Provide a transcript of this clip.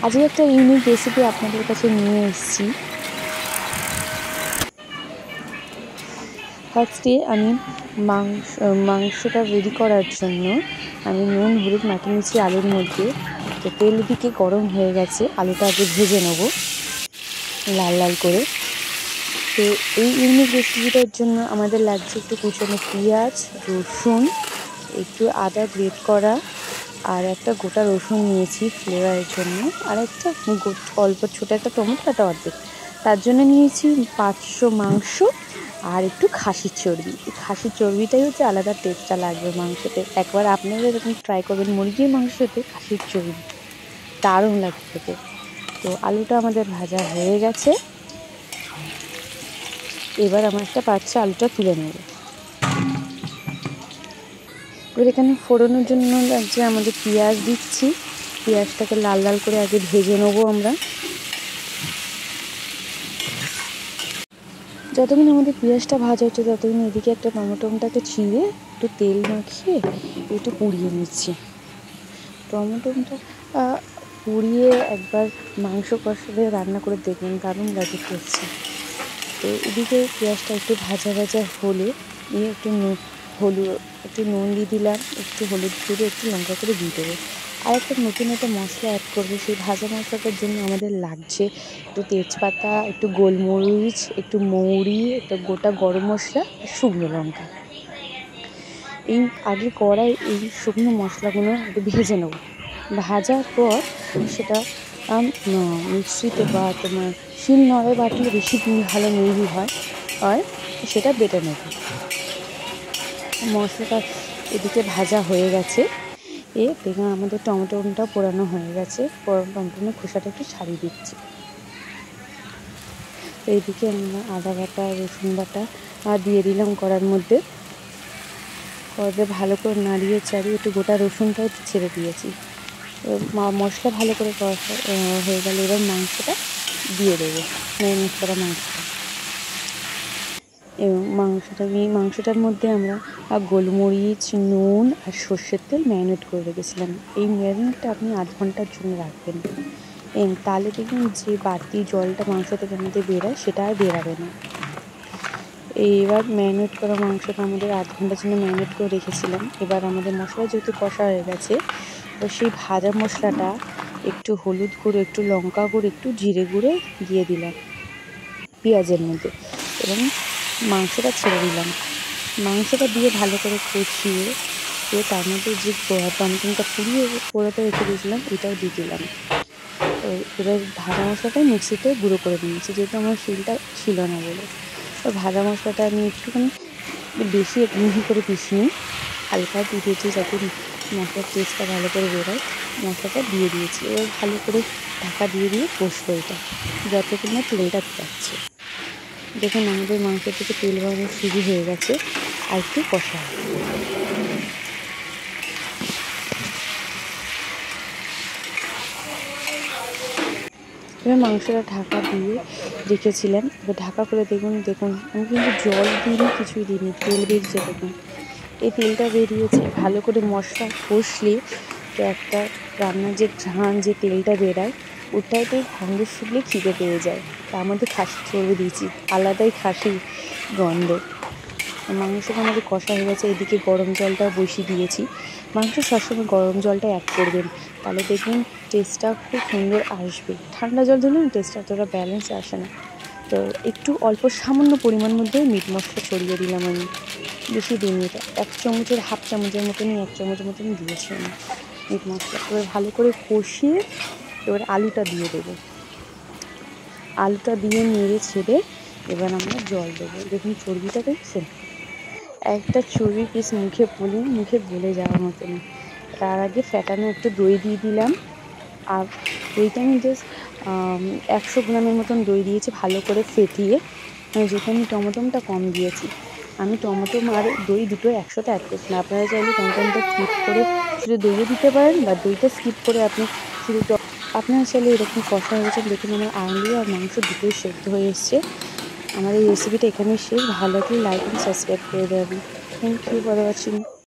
আজকে একটা unique recipe আপনাদের কাছে নিয়ে এসেছি। ফার্স্টে আমি মাংসটা রেডি করার জন্য আমি নুন হলুদ মাখিয়ে নিয়েছি আলুর মধ্যে। তো তেল দিকে গরম হয়ে গেছে, আলুটা আগে ভেজে নেব লাল লাল করে। তো এই ইউনিক রেসিপিটার জন্য আমাদের লাগছে একটু কুচনো পেঁয়াজ, রসুন, একটু আদা গ্রেট করা, আর একটা গোটা রসুন নিয়েছি ফ্লেভারের জন্য, আর একটা অল্প ছোটো একটা টমেটো, একটা অর্ধেক। তার জন্য নিয়েছি 500 মাংস আর একটু খাসির চর্বি। এই খাসির চর্বিটাই হচ্ছে আলাদা টেস্টটা লাগবে মাংসতে। একবার আপনারা এরকম ট্রাই করবেন মুরগির মাংসতে খাসির চর্বি, দারুণ লাগবে খেতে। তো আলুটা আমাদের ভাজা হয়ে গেছে, এবার আমার একটা পাত্রে আলুটা তুলে নেব। এবার এখানে ফোড়নের জন্য লাগছে আমাদের পেঁয়াজ দিচ্ছি। পেঁয়াজটাকে লাল লাল করে আগে ভেজে নেবো আমরা। যতক্ষণ আমাদের পেঁয়াজটা ভাজা হচ্ছে ততক্ষণ এদিকে একটা টমেটোটাকে ছিঁড়ে একটু তেল মাখিয়ে একটু পুড়িয়ে নিচ্ছি। টমেটোটা পুড়িয়ে একবার মাংস কষাতে রান্না করে দেখবেন, দারুণ লাগে টেস্টে। তো এদিকে পেঁয়াজটা একটু ভাজা ভাজা হলে একটু নুন দিয়ে দিলাম, একটু হলুদ গুঁড়ো, একটু লঙ্কা করে দিয়ে দেবো। আর একটা নতুন একটা মশলা অ্যাড করবো। সেই ভাজা মশলাটার জন্য আমাদের লাগছে একটু তেজপাতা, একটু গোলমরিচ, একটু মৌরি, একটা গোটা গরম মশলা, শুকনো লঙ্কা। এই আগে কড়াই এই শুকনো মশলাগুলো একটু ভেজে নেব। ভাজার পর সেটা মিক্সিতে বা তোমার শিলনোড়ায় বাটলে বেশি ভালো মিহি হয় সেটা বেটে নেব। মশলাটা এদিকে ভাজা হয়ে গেছে। দেখুন আমাদের টমেটোটা পোড়ানো হয়ে গেছে। টমেটোর খোসাটা একটু ছাড়িয়ে দিচ্ছি। এইদিকে আমরা আদা বাটা, রসুন বাটা দিয়ে দিলাম কড়ার মধ্যে। কড়াতে ভালো করে নাড়িয়ে চাড়িয়ে একটু গোটা রসুনটাও ছেড়ে দিয়েছি। মশলা ভালো করে হয়ে গেলে এবার মাংসটা দিয়ে দেবো, ম্যারিনেট করা মাংসটা। এবং মাংসটার মধ্যে আমরা গোলমরিচ, নুন আর সর্ষের তেল ম্যারিনেট করে রেখেছিলাম। এই ম্যারিনেটটা আপনি 8 ঘন্টার জন্য রাখবেন, তাহলে দেখবেন যে বাড়তি জলটা মাংস থেকে আমাদের বেরোয় সেটা আর বেরাবে না। এবার ম্যারিনেট করা মাংসটা আমাদের 8 ঘন্টার জন্য ম্যারিনেট করে রেখেছিলাম। এবার আমাদের মশলা যেহেতু কষা হয়ে গেছে, এবার সেই ভাজা মশলাটা একটু হলুদ গুঁড়ো, একটু লঙ্কা গুঁড়ো, একটু জিরে গুঁড়ো দিয়ে দিলাম পেঁয়াজের মধ্যে এবং মাংসটা ছেড়ে দিলাম। মাংসটা দিয়ে ভালো করে কষিয়ে তার মধ্যে যে টমেটোটা পুড়িয়ে পোড়াতে রেখে দিয়েছিলাম এটাও দিয়ে দিলাম। এবার ভাজা মশলাটা মিক্সিতে গুঁড়ো করে নিয়েছি, যেহেতু আমার শিলটা ছিল না বলে। ভাজা মশলাটা আমি একটুখানি বেশি মিহি করে পিষিয়ে হালকা দিয়ে দিয়েছি যাতে মশলার টেস্টটা ভালো করে বেরোয়। মশলাটা দিয়ে দিয়েছি, এবার ভালো করে ঢাকা দিয়ে কষবো এটা যতক্ষণ না তেলটা যাচ্ছে। দেখুন আমাদের মাংস থেকে তেল বেরোনো শুরু হয়ে গেছে, আর একটু কষা হবে। এবার মাংসটা ঢাকা দিয়ে রেখেছিলাম। এবার ঢাকা করে দেখুন আমি কিন্তু জল দিইনি, কিছুই দিইনি, তেল বেরিয়েছে। দেখুন এই তেলটা বেরিয়েছে। ভালো করে মশলা কষলে তো একটা রান্নার যে ঘ্রাণ, যে তেলটা বেরায় ওটাতে গন্ধ শুকলে খিদে পেয়ে যায়। তার মধ্যে খাসির চর্বি দিয়েছি, আলাদাই খাসির গন্ধ। মাংসটা আমাদের কষা হয়ে গেছে। এদিকে গরম জলটা বসিয়ে দিয়েছি। মাংস সবসময় গরম জলটা অ্যাড করবেন, তাহলে দেখবেন টেস্টটা খুব সুন্দর আসবে। ঠান্ডা জল দিলে টেস্টটা অতটা ব্যালেন্স আসে না। তো একটু অল্প সামান্য পরিমাণ মধ্যে মিট মশলা ছড়িয়ে দিলাম আমি, বেশি দিইনি। এটা 1 চামচের হাফ চামচের মতনই, 1 চামচের মতন দিয়েছি আমি মিট মশলা। এবার ভালো করে কষিয়ে এবার আলুটা দিয়ে দেবো। আলুটা দিয়ে নেড়ে ছেড়ে এবার আমরা জল দেবো। দেখুন চর্বিটা দেখছেন, একটা চর্বি পিস মুখে গলে যাওয়ার মতন। তার আগে ফ্যাটানো একটু দই দিয়ে দিলাম। আর দইটা আমি জাস্ট 100 গ্রামের মতন দই দিয়েছি, ভালো করে ফেটিয়ে। যেহেতু আমি টমেটোটা কম দিয়েছি, আমি টমেটো আর দই দুটো একসাথে অ্যাড করছি না। আপনারা চাইলে টমেটোটা স্কিপ করে শুধু দইও দিতে পারেন, বা দইটা স্কিপ করে আপনি শুধু আপনারা চাইলে এরকম কষা হয়ে গেছে। দেখুন আমার আলু আর মাংস দুটোই সেদ্ধ হয়ে এসছে। আমার এই রেসিপিটা এখানেই শেষ। ভালো লাগলে লাইক এবং সাবস্ক্রাইব করে দেবেন। Thank you for watching.